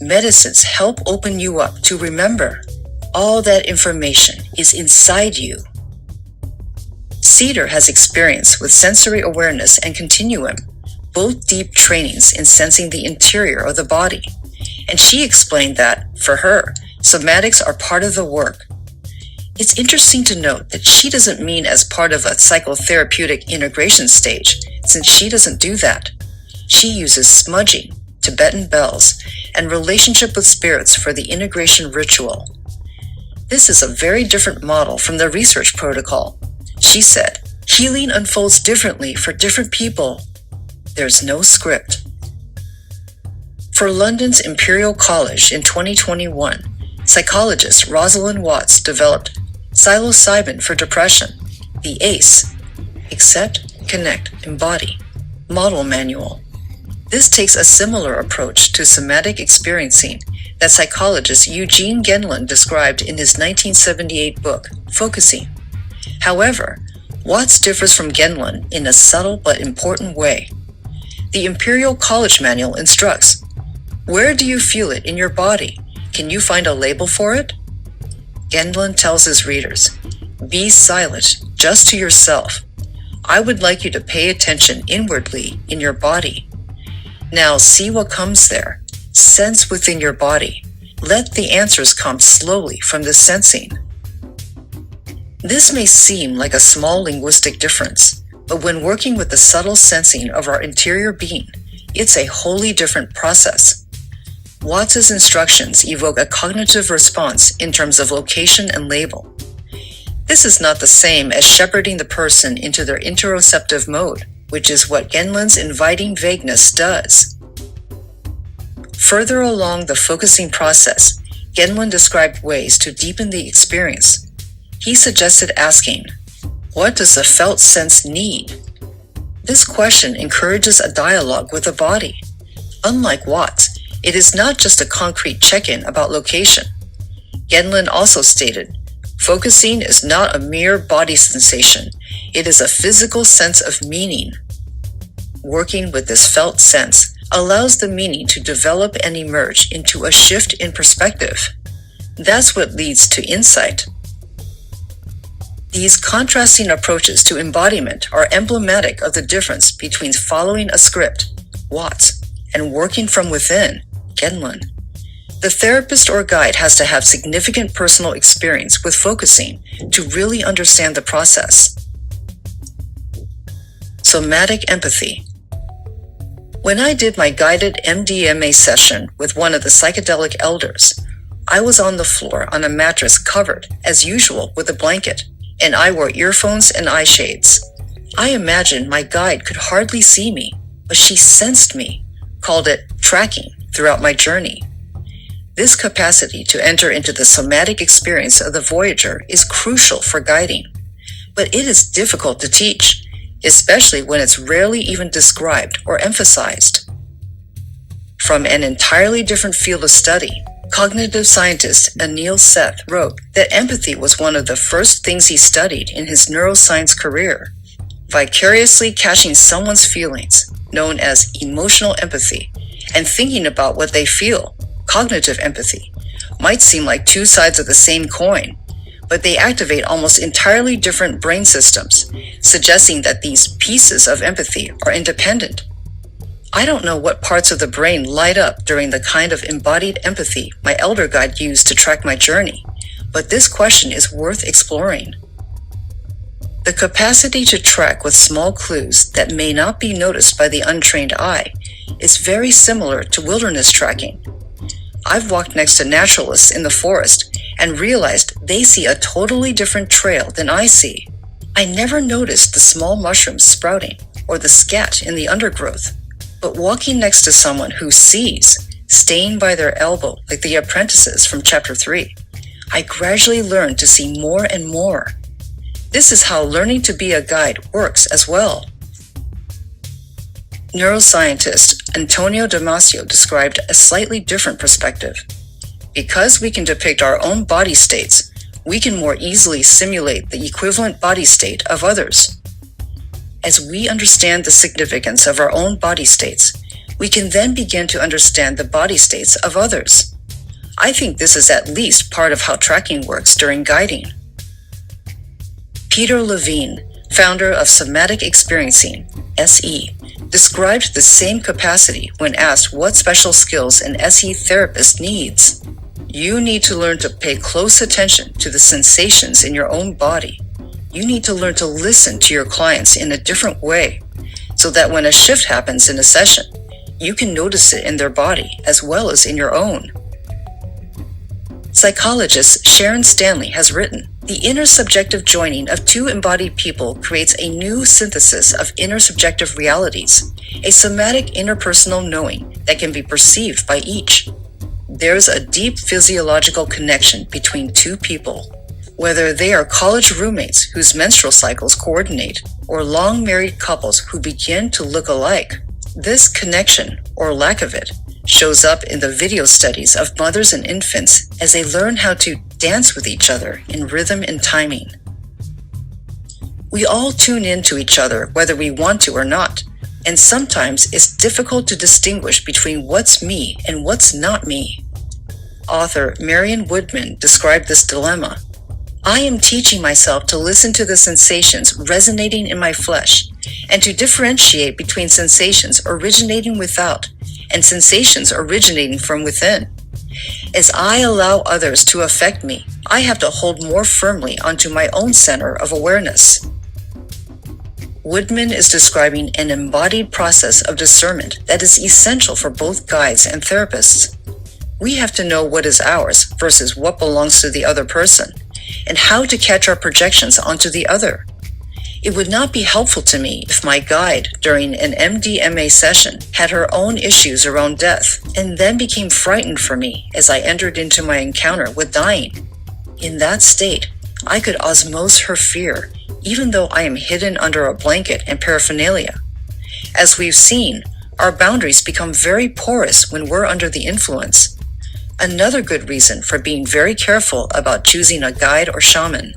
Medicines help open you up to remember. All that information is inside you." Cedar has experience with sensory awareness and continuum, both deep trainings in sensing the interior of the body. And she explained that, for her, somatics are part of the work. It's interesting to note that she doesn't mean as part of a psychotherapeutic integration stage, since she doesn't do that. She uses smudging, Tibetan bells, and relationship with spirits for the integration ritual. This is a very different model from the research protocol. She said, "Healing unfolds differently for different people. There's no script." For London's Imperial College in 2021, psychologist Rosalind Watts developed psilocybin for depression, the ACE, Accept, Connect, Embody, model manual. This takes a similar approach to somatic experiencing that psychologist Eugene Gendlin described in his 1978 book, Focusing. However, Watts differs from Gendlin in a subtle but important way. The Imperial College Manual instructs, "Where do you feel it in your body? Can you find a label for it?" Gendlin tells his readers, "Be silent, just to yourself. I would like you to pay attention inwardly in your body. Now see what comes there. Sense within your body. Let the answers come slowly from the sensing." This may seem like a small linguistic difference, but when working with the subtle sensing of our interior being, it's a wholly different process. Watts's instructions evoke a cognitive response in terms of location and label. This is not the same as shepherding the person into their interoceptive mode, which is what Gendlin's inviting vagueness does. Further along the focusing process, Gendlin described ways to deepen the experience. He suggested asking, "What does the felt sense need?" This question encourages a dialogue with the body. Unlike Watts, it is not just a concrete check-in about location. Gendlin also stated, "Focusing is not a mere body sensation. It is a physical sense of meaning." Working with this felt sense allows the meaning to develop and emerge into a shift in perspective. That's what leads to insight. These contrasting approaches to embodiment are emblematic of the difference between following a script, Watts, and working from within, Gendlin. The therapist or guide has to have significant personal experience with focusing to really understand the process. Somatic Empathy. When I did my guided MDMA session with one of the psychedelic elders, I was on the floor on a mattress covered, as usual, with a blanket, and I wore earphones and eye shades. I imagined my guide could hardly see me, but she sensed me, called it tracking, throughout my journey. This capacity to enter into the somatic experience of the voyager is crucial for guiding, but it is difficult to teach, especially when it's rarely even described or emphasized. From an entirely different field of study, cognitive scientist Anil Seth wrote that empathy was one of the first things he studied in his neuroscience career. Vicariously catching someone's feelings, known as emotional empathy, and thinking about what they feel, cognitive empathy, might seem like two sides of the same coin, but they activate almost entirely different brain systems, suggesting that these pieces of empathy are independent. I don't know what parts of the brain light up during the kind of embodied empathy my elder guide used to track my journey, but this question is worth exploring. The capacity to track with small clues that may not be noticed by the untrained eye is very similar to wilderness tracking. I've walked next to naturalists in the forest and realized they see a totally different trail than I see. I never noticed the small mushrooms sprouting or the scat in the undergrowth, but walking next to someone who sees, staying by their elbow like the apprentices from Chapter 3, I gradually learned to see more and more. This is how learning to be a guide works as well. Neuroscientist Antonio Damasio described a slightly different perspective. Because we can depict our own body states, we can more easily simulate the equivalent body state of others. As we understand the significance of our own body states, we can then begin to understand the body states of others. I think this is at least part of how tracking works during guiding. Peter Levine, founder of Somatic Experiencing, SE, described the same capacity when asked what special skills an SE therapist needs. You need to learn to pay close attention to the sensations in your own body. You need to learn to listen to your clients in a different way, so that when a shift happens in a session, you can notice it in their body as well as in your own. Psychologist Sharon Stanley has written, "The intersubjective joining of two embodied people creates a new synthesis of intersubjective realities, a somatic interpersonal knowing that can be perceived by each. There's a deep physiological connection between two people. Whether they are college roommates whose menstrual cycles coordinate, or long married couples who begin to look alike, this connection, or lack of it, shows up in the video studies of mothers and infants as they learn how to dance with each other in rhythm and timing. We all tune in to each other whether we want to or not, and sometimes it's difficult to distinguish between what's me and what's not me." Author Marion Woodman described this dilemma. "I am teaching myself to listen to the sensations resonating in my flesh and to differentiate between sensations originating without and sensations originating from within. As I allow others to affect me, I have to hold more firmly onto my own center of awareness." Woodman is describing an embodied process of discernment that is essential for both guides and therapists. We have to know what is ours versus what belongs to the other person, and how to catch our projections onto the other. It would not be helpful to me if my guide during an MDMA session had her own issues around death and then became frightened for me as I entered into my encounter with dying. In that state, I could osmose her fear, even though I am hidden under a blanket and paraphernalia. As we've seen, our boundaries become very porous when we're under the influence. Another good reason for being very careful about choosing a guide or shaman.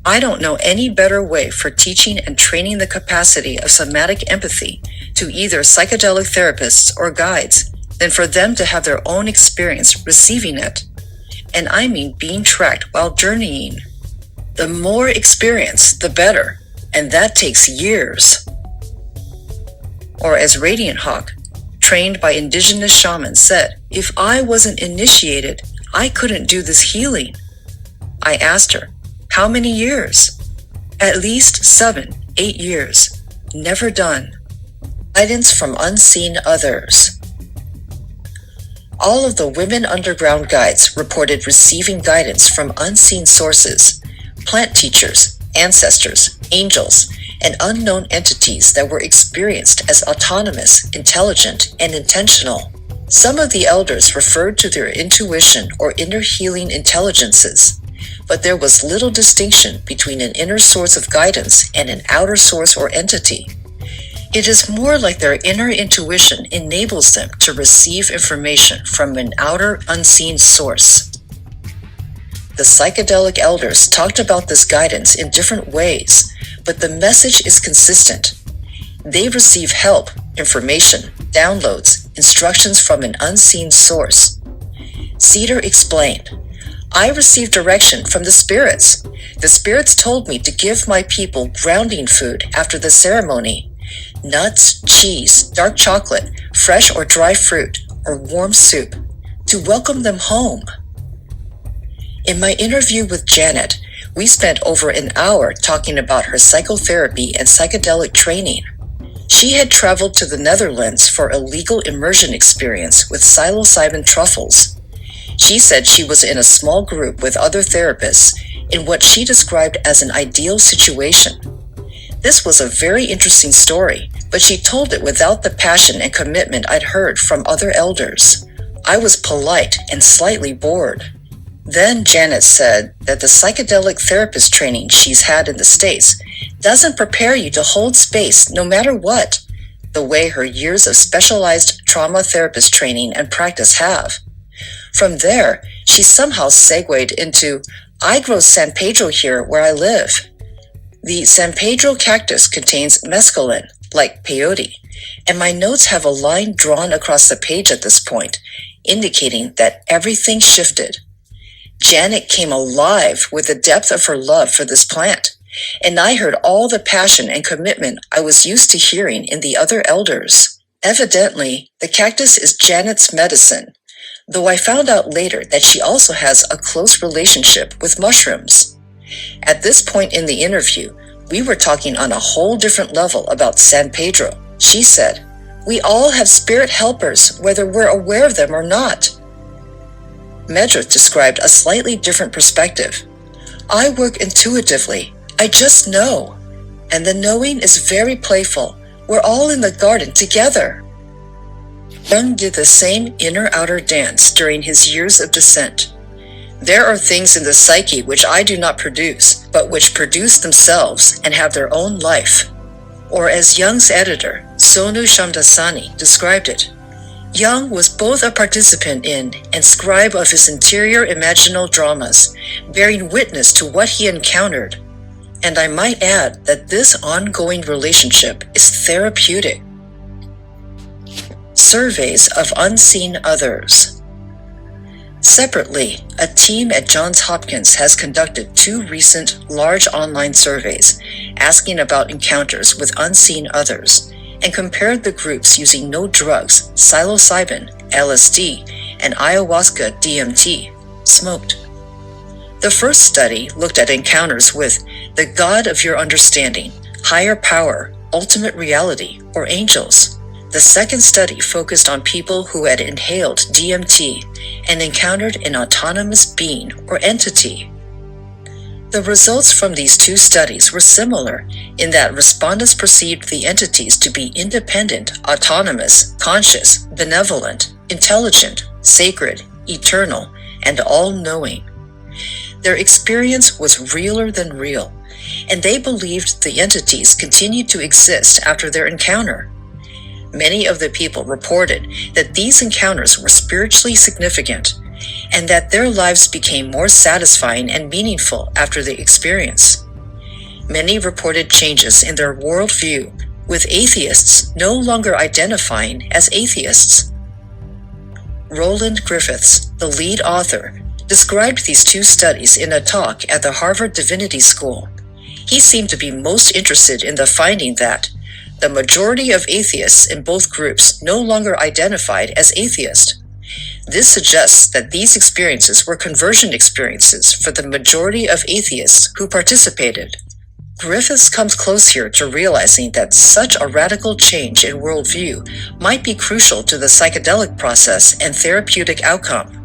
I don't know any better way for teaching and training the capacity of somatic empathy to either psychedelic therapists or guides than for them to have their own experience receiving it. And I mean being tracked while journeying. The more experience, the better, and that takes years. Or as Radiant Hawk, trained by indigenous shamans, said, "If I wasn't initiated, I couldn't do this healing." I asked her, "How many years?" "At least 7, 8 years. Never done." Guidance from unseen others. All of the women underground guides reported receiving guidance from unseen sources, plant teachers, ancestors, angels, and unknown entities that were experienced as autonomous, intelligent, and intentional. Some of the elders referred to their intuition or inner healing intelligences, but there was little distinction between an inner source of guidance and an outer source or entity. It is more like their inner intuition enables them to receive information from an outer, unseen source. The psychedelic elders talked about this guidance in different ways, but the message is consistent. They receive help, information, downloads, instructions from an unseen source. Cedar explained, I received direction from the spirits. The spirits told me to give my people grounding food after the ceremony: nuts, cheese, dark chocolate, fresh or dry fruit, or warm soup, to welcome them home. In my interview with Janet, we spent over an hour talking about her psychotherapy and psychedelic training. She had traveled to the Netherlands for a legal immersion experience with psilocybin truffles. She said she was in a small group with other therapists in what she described as an ideal situation. This was a very interesting story, but she told it without the passion and commitment I'd heard from other elders. I was polite and slightly bored. Then Janet said that the psychedelic therapist training she's had in the States doesn't prepare you to hold space no matter what, the way her years of specialized trauma therapist training and practice have. From there, she somehow segued into, I grow San Pedro here where I live. The San Pedro cactus contains mescaline, like peyote, and my notes have a line drawn across the page at this point, indicating that everything shifted. Janet came alive with the depth of her love for this plant, and I heard all the passion and commitment I was used to hearing in the other elders. Evidently, the cactus is Janet's medicine, though I found out later that she also has a close relationship with mushrooms. At this point in the interview, we were talking on a whole different level about San Pedro. She said, "We all have spirit helpers, whether we're aware of them or not." Medrit described a slightly different perspective. I work intuitively. I just know. And the knowing is very playful. We're all in the garden together. Jung did the same inner-outer dance during his years of descent. There are things in the psyche which I do not produce, but which produce themselves and have their own life. Or as Jung's editor, Sonu Shamdasani, described it, Jung was both a participant in and scribe of his interior imaginal dramas, bearing witness to what he encountered. And I might add that this ongoing relationship is therapeutic. Surveys of unseen others. Separately, a team at Johns Hopkins has conducted 2 recent large online surveys asking about encounters with unseen others, and compared the groups using no drugs, psilocybin, LSD, and ayahuasca DMT, smoked. The first study looked at encounters with the God of your understanding, higher power, ultimate reality, or angels. The second study focused on people who had inhaled DMT and encountered an autonomous being or entity. The results from these 2 studies were similar in that respondents perceived the entities to be independent, autonomous, conscious, benevolent, intelligent, sacred, eternal, and all-knowing. Their experience was realer than real, and they believed the entities continued to exist after their encounter. Many of the people reported that these encounters were spiritually significant, and that their lives became more satisfying and meaningful after the experience. Many reported changes in their worldview, with atheists no longer identifying as atheists. Roland Griffiths, the lead author, described these 2 studies in a talk at the Harvard Divinity School. He seemed to be most interested in the finding that the majority of atheists in both groups no longer identified as atheist. This suggests that these experiences were conversion experiences for the majority of atheists who participated. Griffiths comes close here to realizing that such a radical change in worldview might be crucial to the psychedelic process and therapeutic outcome.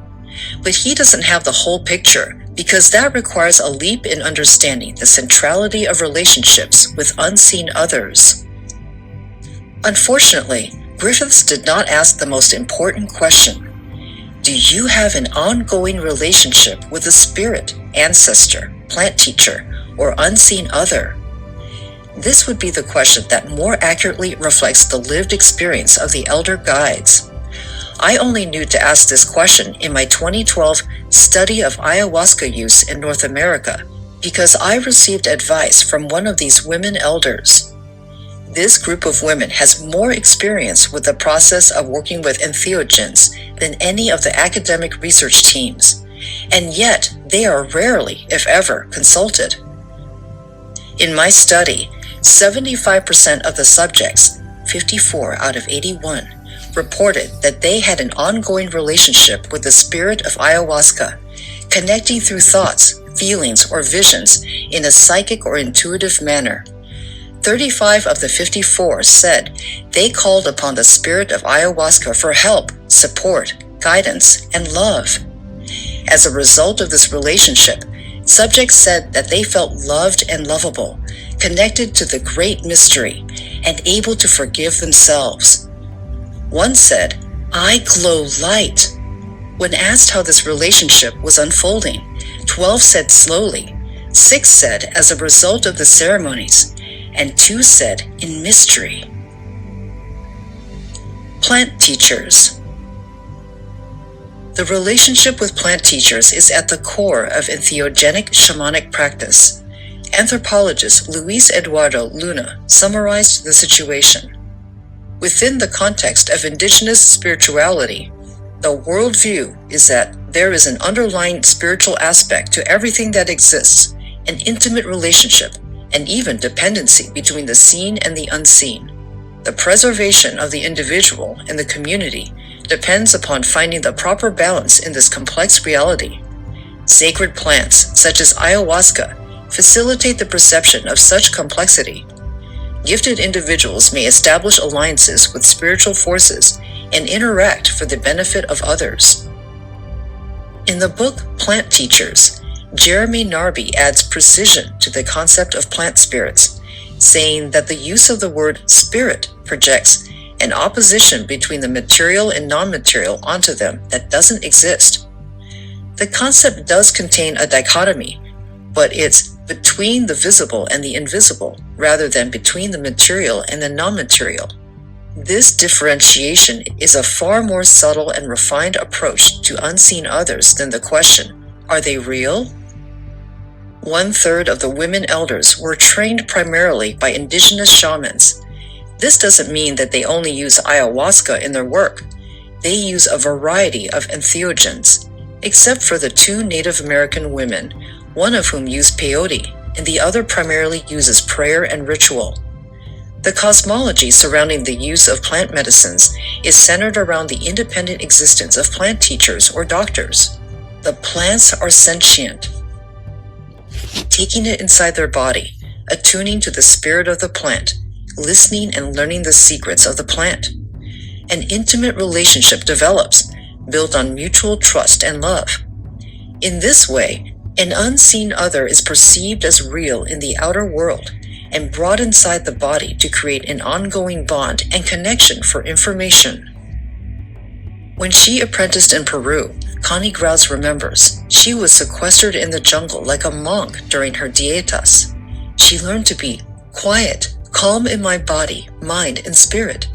But he doesn't have the whole picture, because that requires a leap in understanding the centrality of relationships with unseen others. Unfortunately, Griffiths did not ask the most important question. Do you have an ongoing relationship with a spirit, ancestor, plant teacher, or unseen other? This would be the question that more accurately reflects the lived experience of the elder guides. I only knew to ask this question in my 2012 study of ayahuasca use in North America because I received advice from one of these women elders. This group of women has more experience with the process of working with entheogens than any of the academic research teams, and yet they are rarely, if ever, consulted. In my study, 75% of the subjects, 54 out of 81, reported that they had an ongoing relationship with the spirit of ayahuasca, connecting through thoughts, feelings, or visions in a psychic or intuitive manner. 35 of the 54 said they called upon the spirit of ayahuasca for help, support, guidance, and love. As a result of this relationship, subjects said that they felt loved and lovable, connected to the great mystery, and able to forgive themselves. One said, "I glow light." When asked how this relationship was unfolding, 12 said slowly, 6 said as a result of the ceremonies, and 2 said in mystery. Plant teachers. The relationship with plant teachers is at the core of entheogenic shamanic practice. Anthropologist Luis Eduardo Luna summarized the situation. Within the context of indigenous spirituality, the worldview is that there is an underlying spiritual aspect to everything that exists, an intimate relationship, and even dependency between the seen and the unseen. The preservation of the individual and the community depends upon finding the proper balance in this complex reality. Sacred plants, such as ayahuasca, facilitate the perception of such complexity. Gifted individuals may establish alliances with spiritual forces and interact for the benefit of others. In the book Plant Teachers, Jeremy Narby adds precision to the concept of plant spirits, saying that the use of the word spirit projects an opposition between the material and non-material onto them that doesn't exist. The concept does contain a dichotomy, but it's between the visible and the invisible, rather than between the material and the non-material. This differentiation is a far more subtle and refined approach to unseen others than the question, are they real? 1/3 of the women elders were trained primarily by indigenous shamans. This doesn't mean that they only use ayahuasca in their work. They use a variety of entheogens, except for the 2 Native American women, one of whom used peyote, and the other primarily uses prayer and ritual. The cosmology surrounding the use of plant medicines is centered around the independent existence of plant teachers or doctors. The plants are sentient, taking it inside their body, attuning to the spirit of the plant, listening and learning the secrets of the plant. An intimate relationship develops, built on mutual trust and love. In this way, an unseen other is perceived as real in the outer world and brought inside the body to create an ongoing bond and connection for information. When she apprenticed in Peru, Connie Grouse remembers, she was sequestered in the jungle like a monk during her dietas. She learned to be quiet, calm in my body, mind, and spirit.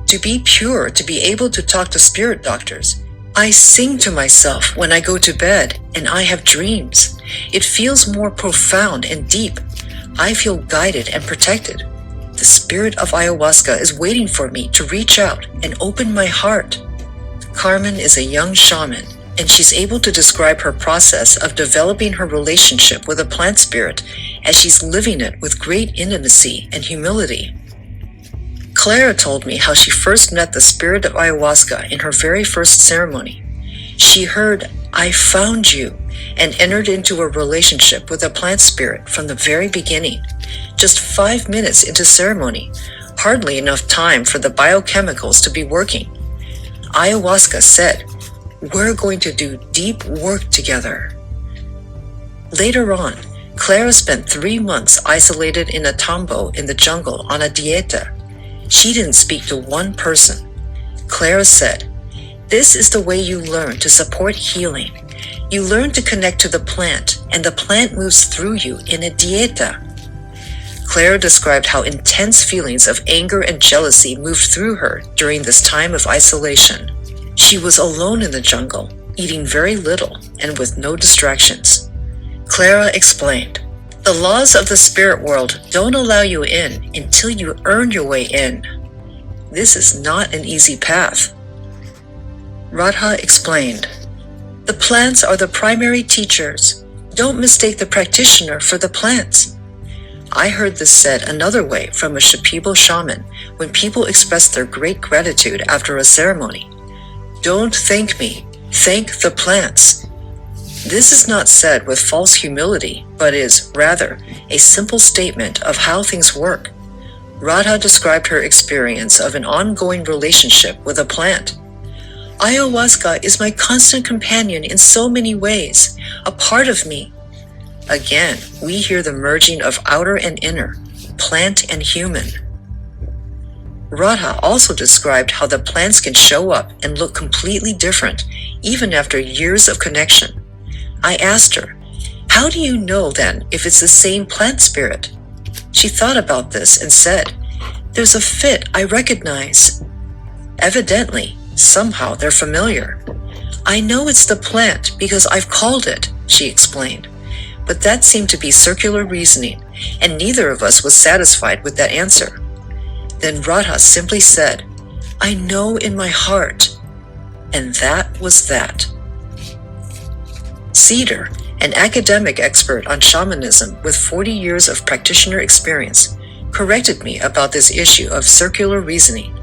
To be pure, to be able to talk to spirit doctors. I sing to myself when I go to bed, and I have dreams. It feels more profound and deep. I feel guided and protected. The spirit of ayahuasca is waiting for me to reach out and open my heart. Carmen is a young shaman, and she's able to describe her process of developing her relationship with a plant spirit as she's living it with great intimacy and humility. Clara told me how she first met the spirit of ayahuasca in her very first ceremony. She heard, "I found you," and entered into a relationship with a plant spirit from the very beginning. Just 5 minutes into ceremony, hardly enough time for the biochemicals to be working. Ayahuasca said, "We're going to do deep work together." Later on, Clara spent 3 months isolated in a tambo in the jungle on a dieta. She didn't speak to one person. Clara said, "This is the way you learn to support healing. You learn to connect to the plant, and the plant moves through you in a dieta." Clara described how intense feelings of anger and jealousy moved through her during this time of isolation. She was alone in the jungle, eating very little and with no distractions. Clara explained, "The laws of the spirit world don't allow you in until you earn your way in. This is not an easy path." Radha explained, The plants are the primary teachers. Don't mistake the practitioner for the plants. I heard this said another way from a Shipibo shaman when people expressed their great gratitude after a ceremony. Don't thank me, thank the plants. This is not said with false humility, but is, rather, a simple statement of how things work. Radha described her experience of an ongoing relationship with a plant. Ayahuasca is my constant companion in so many ways, a part of me. Again, we hear the merging of outer and inner, plant and human. Radha also described how the plants can show up and look completely different, even after years of connection. I asked her, how do you know then if it's the same plant spirit? She thought about this and said, there's a fit I recognize. Evidently, somehow they're familiar. I know it's the plant because I've called it, she explained. But that seemed to be circular reasoning, and neither of us was satisfied with that answer. Then Radha simply said, I know in my heart. And that was that. Cedar, an academic expert on shamanism with 40 years of practitioner experience, corrected me about this issue of circular reasoning.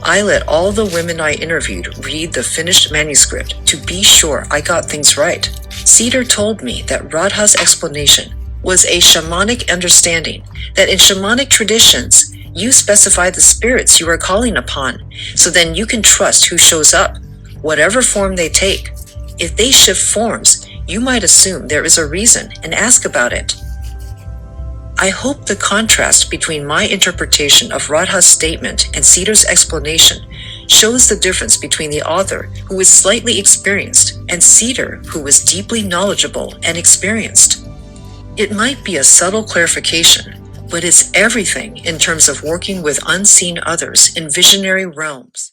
I let all the women I interviewed read the finished manuscript to be sure I got things right. Cedar told me that Radha's explanation was a shamanic understanding that in shamanic traditions, you specify the spirits you are calling upon, so then you can trust who shows up, whatever form they take. If they shift forms, you might assume there is a reason and ask about it. I hope the contrast between my interpretation of Radha's statement and Cedar's explanation shows the difference between the author, who is slightly experienced, and Cedar, who is deeply knowledgeable and experienced. It might be a subtle clarification, but it's everything in terms of working with unseen others in visionary realms.